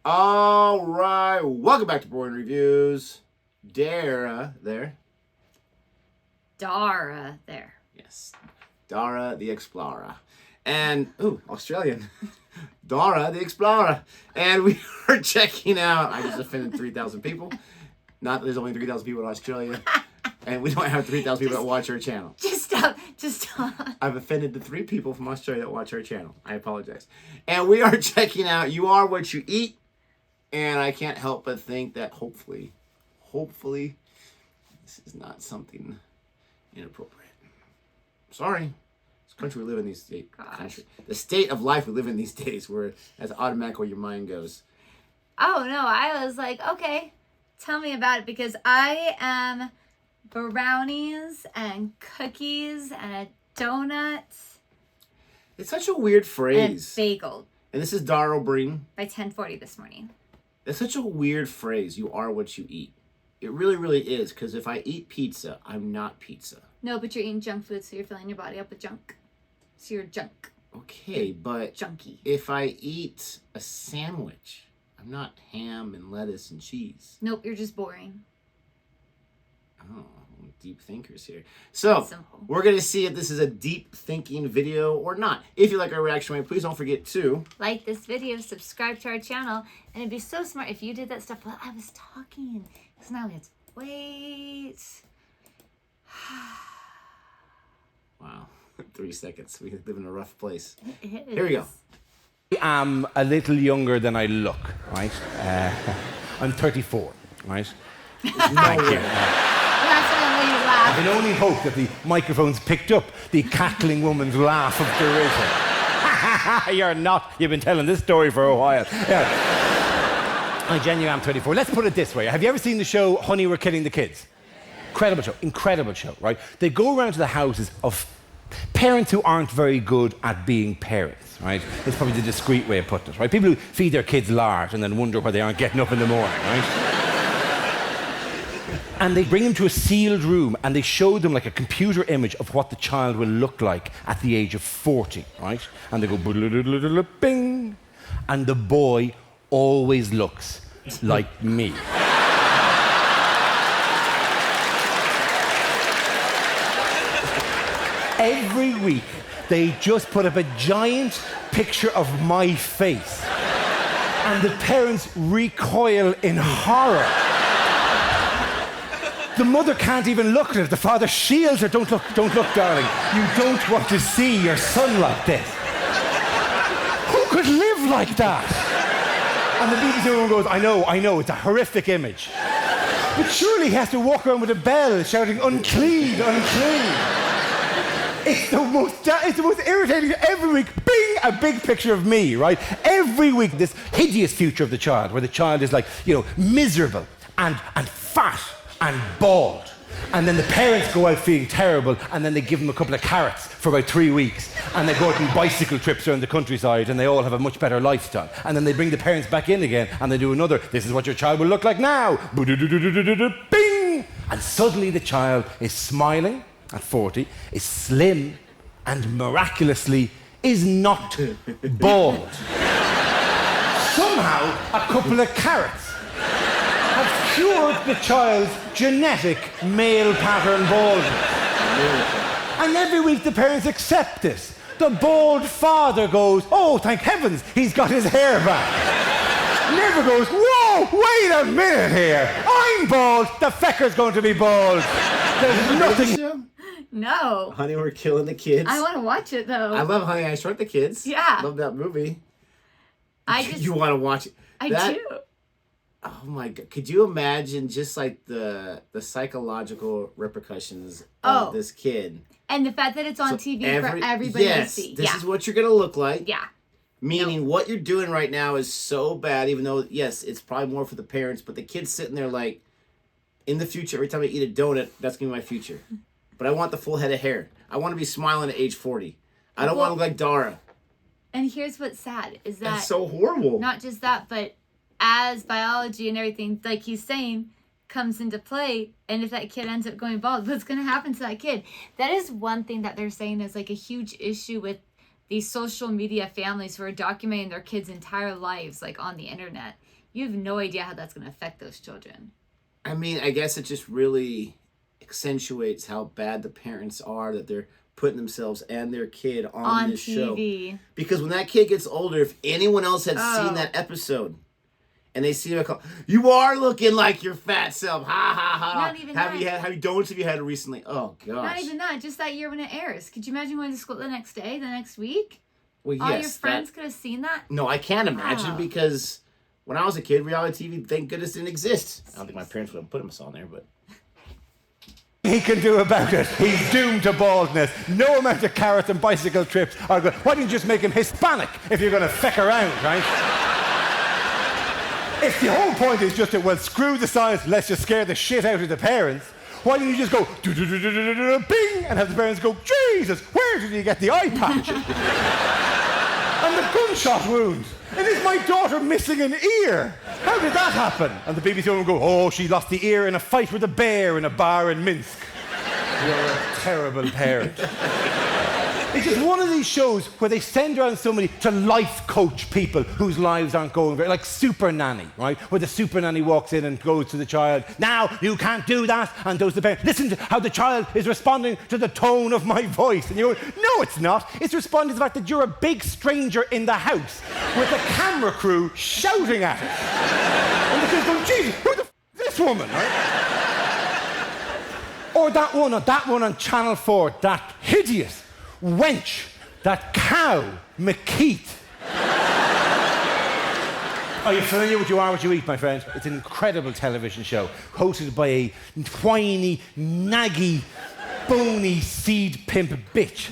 All right, welcome back to Boring Reviews. Dara there. Dara there. Yes, Dara the Explorer. And, Australian. Dara the Explorer. And we are checking out, I just offended 3,000 people. Not that there's only 3,000 people in Australia. And we don't have 3,000 people that watch our channel. Just stop. I've offended the 3 people from Australia that watch our channel. I apologize. And we are checking out You Are What You Eat. And I can't help but think that hopefully, this is not something inappropriate. Sorry. This country we live in these days. The state of life we live in these days where that's automatically your mind goes. Oh, no. I was like, okay, tell me about it because I am brownies and cookies and a donut. It's such a weird phrase. And bagel. And this is Dara O'Briain. By 10:40 this morning. It's such a weird phrase. You are what you eat. It really, really is. Because if I eat pizza, I'm not pizza. No, but you're eating junk food, so you're filling your body up with junk. So you're junk. Okay, but junky. If I eat a sandwich, I'm not ham and lettuce and cheese. Nope, you're just boring. Oh, deep thinkers here. So, we're going to see if this is a deep thinking video or not. If you like our reaction, please don't forget to like this video, subscribe to our channel, and it'd be so smart if you did that stuff while I was talking. Because now we have to wait. Wow, 3 seconds. We live in a rough place. It is. Here we go. I am a little younger than I look, right? I'm 34, right? Thank you. I can only hope that the microphones picked up the cackling woman's laugh of derision. You're not. You've been telling this story for a while. Yeah. I genuinely am 34. Let's put it this way. Have you ever seen the show Honey, We're Killing the Kids? Incredible show, right? They go around to the houses of parents who aren't very good at being parents, right? It's probably the discreet way of putting it, right? People who feed their kids lard and then wonder why they aren't getting up in the morning, right? And they bring them to a sealed room and they show them like a computer image of what the child will look like at the age of 40, right? And they go bing, and the boy always looks like me. Every week, they just put up a giant picture of my face. And the parents recoil in horror. The mother can't even look at it. The father shields her. Don't look, darling. You don't want to see your son like this. Who could live like that? And the BBC woman goes, I know, it's a horrific image. But surely he has to walk around with a bell shouting, unclean. It's the most irritating. Every week, bing, a big picture of me, right? Every week, this hideous future of the child, where the child is like, miserable and fat and bald. And then the parents go out feeling terrible, and then they give them a couple of carrots for about 3 weeks, and they go out on bicycle trips around the countryside, and they all have a much better lifestyle. And then they bring the parents back in again, and they do another, this is what your child will look like now. Bing! And suddenly the child is smiling at 40, is slim, and miraculously is not bald. Somehow, a couple of carrots have cured the child's genetic male pattern baldness. And every week the parents accept this. The bald father goes, oh, thank heavens, he's got his hair back. Never goes, whoa, wait a minute here. I'm bald, the fecker's going to be bald. There's nothing... No. Honey, We're Killing the Kids. I want to watch it, though. I love Honey, I Shrunk the Kids. Yeah. Love that movie. You want to watch it? I do. Oh my God. Could you imagine just like the psychological repercussions of this kid? And the fact that it's on TV for everybody to see. This is what you're going to look like. Yeah. Meaning what you're doing right now is so bad, even though, yes, it's probably more for the parents, but the kid's sitting there like, in the future, every time I eat a donut, that's going to be my future. But I want the full head of hair. I want to be smiling at age 40. I don't want to look like Dara. And here's what's sad is that... That's so horrible. Not just that, but as biology and everything, like he's saying, comes into play, and if that kid ends up going bald, what's going to happen to that kid? That is one thing that they're saying is like a huge issue with these social media families who are documenting their kids' entire lives, like, on the internet. You have no idea how that's going to affect those children. I mean, I guess it just really accentuates how bad the parents are, that they're putting themselves and their kid on this TV show. Because when that kid gets older, if anyone else had seen that episode and they see him, you are looking like your fat self. Ha ha ha. Not even have that. you don'ts have you had recently? Oh gosh. Not even that. Just that year when it airs. Could you imagine going to school the next day, the next week? Well, All yes, your friends could have seen that. No, I can't imagine because when I was a kid, reality TV, thank goodness, didn't exist. I don't think my parents would have put us on there, but. He can do about it. He's doomed to baldness. No amount of carrots and bicycle trips are good. Why don't you just make him Hispanic if you're going to feck around, right? If the whole point is just to, well, screw the science, let's just scare the shit out of the parents, why don't you just go bing and have the parents go, Jesus, where did you get the eye patch? And the gunshot wound. And is my daughter missing an ear? How did that happen? And the BBC woman will go, oh, she lost the ear in a fight with a bear in a bar in Minsk. You're a terrible parent. It's just one of these shows where they send around somebody to life coach people whose lives aren't going very, like Super Nanny, right? Where the Super Nanny walks in and goes to the child, now you can't do that, and does the parent, listen to how the child is responding to the tone of my voice. And you go, no, it's not. It's responding to the fact that you're a big stranger in the house with a camera crew shouting at it. And the kids go, Jesus, who the f*** is this woman, right? Or that one on Channel 4, that hideous wench, that cow, McKeith. Are you familiar with You Are What You Eat, my friend? It's an incredible television show, hosted by a whiny, naggy, bony seed pimp bitch.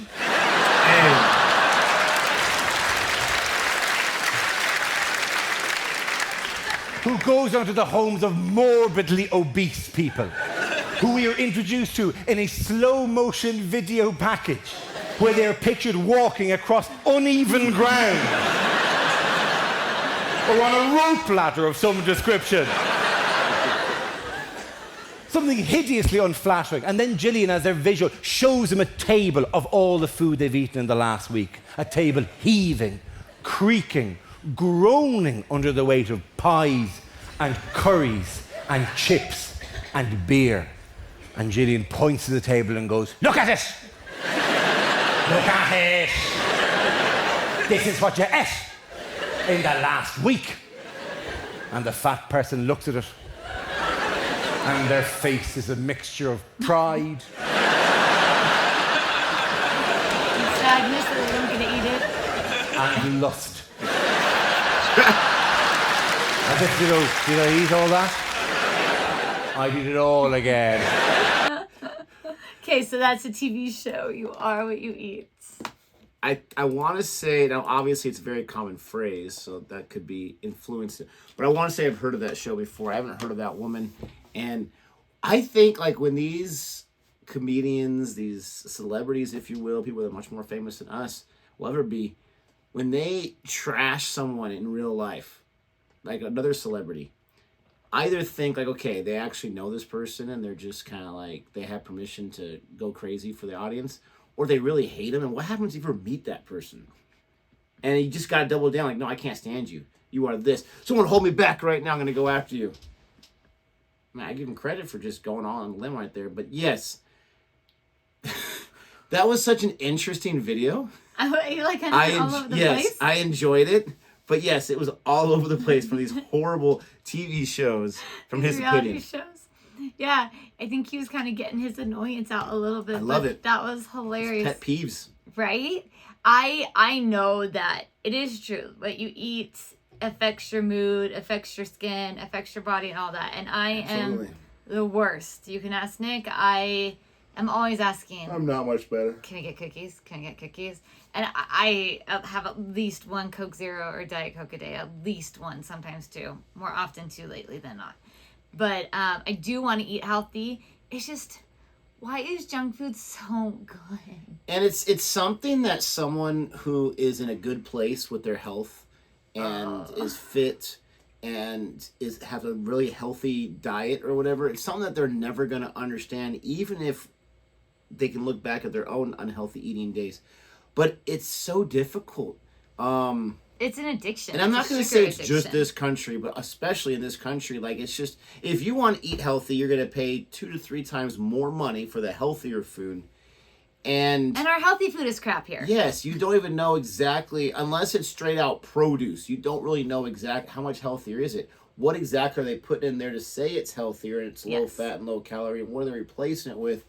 Who goes onto the homes of morbidly obese people, who we are introduced to in a slow-motion video package, where they are pictured walking across uneven ground or on a rope ladder of some description. Something hideously unflattering. And then Gillian, as their visual, shows them a table of all the food they've eaten in the last week. A table heaving, creaking, groaning under the weight of pies and curries and chips and beer. And Gillian points to the table and goes, look at it! Look at it! This is what you ate in the last week. And the fat person looks at it, and their face is a mixture of pride, sadness that they weren't going to eat it, and lust. As if to go, did I eat all that? I did it all again. Okay, so that's a TV show. You are what you eat. I want to say, now obviously it's a very common phrase, so that could be influenced. But I want to say I've heard of that show before. I haven't heard of that woman. And I think like when these comedians, these celebrities, if you will, people that are much more famous than us will ever be, when they trash someone in real life, like another celebrity, either think like, okay, they actually know this person and they're just kind of like, they have permission to go crazy for the audience, or they really hate him. And what happens if you ever meet that person? And you just got to double down like, no, I can't stand you. You are this. Someone hold me back right now. I'm going to go after you. I mean, I give him credit for just going on a limb right there. But yes, that was such an interesting video. You like kind of all over the place? Yes, I enjoyed it. But yes, it was all over the place from these horrible TV shows, from his opinion. Shows. Yeah, I think he was kind of getting his annoyance out a little bit. I love it. That was hilarious. Pet peeves. Right? I know that it is true. What you eat affects your mood, affects your skin, affects your body and all that. And I am the worst. You can ask Nick. I am always asking. I'm not much better. Can I get cookies? Can I get cookies? And I have at least one Coke Zero or Diet Coke a day. At least one, sometimes two. More often two lately than not. But I do want to eat healthy. It's just, why is junk food so good? And it's something that someone who is in a good place with their health and is fit and have a really healthy diet or whatever, it's something that they're never going to understand, even if they can look back at their own unhealthy eating days. but it's so difficult. It's an addiction. And I'm not going to say it's just this country, but especially in this country, like it's just, if you want to eat healthy, you're going to pay 2 to 3 times more money for the healthier food. And our healthy food is crap here. Yes, you don't even know exactly, unless it's straight out produce, you don't really know exactly how much healthier is it. What exactly are they putting in there to say it's healthier and it's low fat and low calorie, and what are they replacing it with?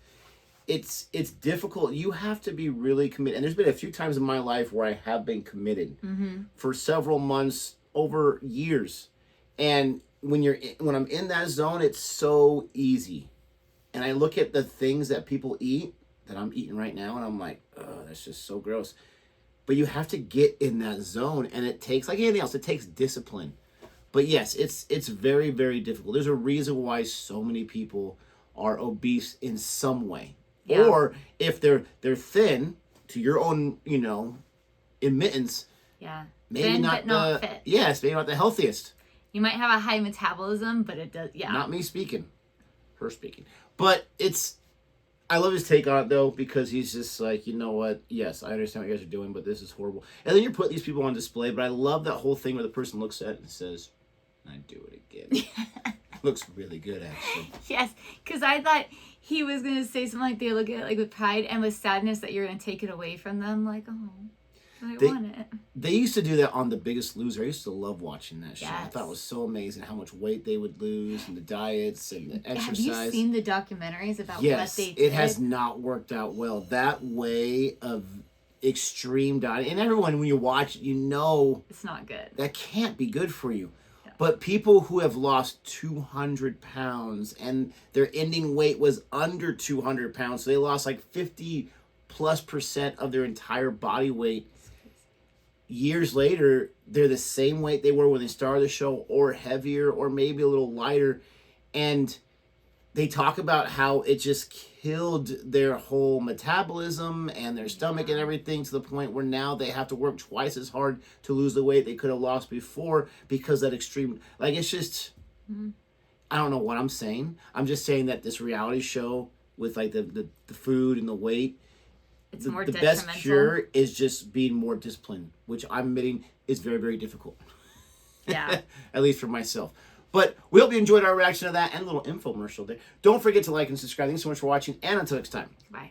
It's difficult. You have to be really committed. And there's been a few times in my life where I have been committed for several months, over years. And when I'm in that zone, it's so easy. And I look at the things that people eat that I'm eating right now, and I'm like, oh, that's just so gross. But you have to get in that zone, and it takes, like anything else, it takes discipline. But yes, it's very, very difficult. There's a reason why so many people are obese in some way. Yeah. Or if they're thin, to your own, admittance. Yeah. Maybe thin, not but not fit. Yes, maybe not the healthiest. You might have a high metabolism, but it does. Yeah. Not me speaking, her speaking. But I love his take on it though, because he's just like, you know what? Yes, I understand what you guys are doing, but this is horrible. And then you're putting these people on display. But I love that whole thing where the person looks at it and says, "I'd do it again." Looks really good, actually. Yes, because I thought he was going to say something like they look at it like with pride and with sadness that you're going to take it away from them. Like, oh, I want it. They used to do that on The Biggest Loser. I used to love watching that show. Yes. I thought it was so amazing how much weight they would lose and the diets and the exercise. Have you seen the documentaries about what they did? Yes, it has not worked out well. That way of extreme diet. And everyone, when you watch it, you know it's not good. That can't be good for you. But people who have lost 200 pounds and their ending weight was under 200 pounds, so they lost like 50+% of their entire body weight. Years later, they're the same weight they were when they started the show, or heavier, or maybe a little lighter. And they talk about how it just killed their whole metabolism and their stomach and everything, to the point where now they have to work twice as hard to lose the weight they could have lost before, because that extreme, like, it's just, I don't know what I'm saying. I'm just saying that this reality show with like the food and the weight, it's more the best cure is just being more disciplined, which I'm admitting is very, very difficult. Yeah. At least for myself. But we hope you enjoyed our reaction to that and a little infomercial there. Don't forget to like and subscribe. Thanks so much for watching, and until next time. Bye.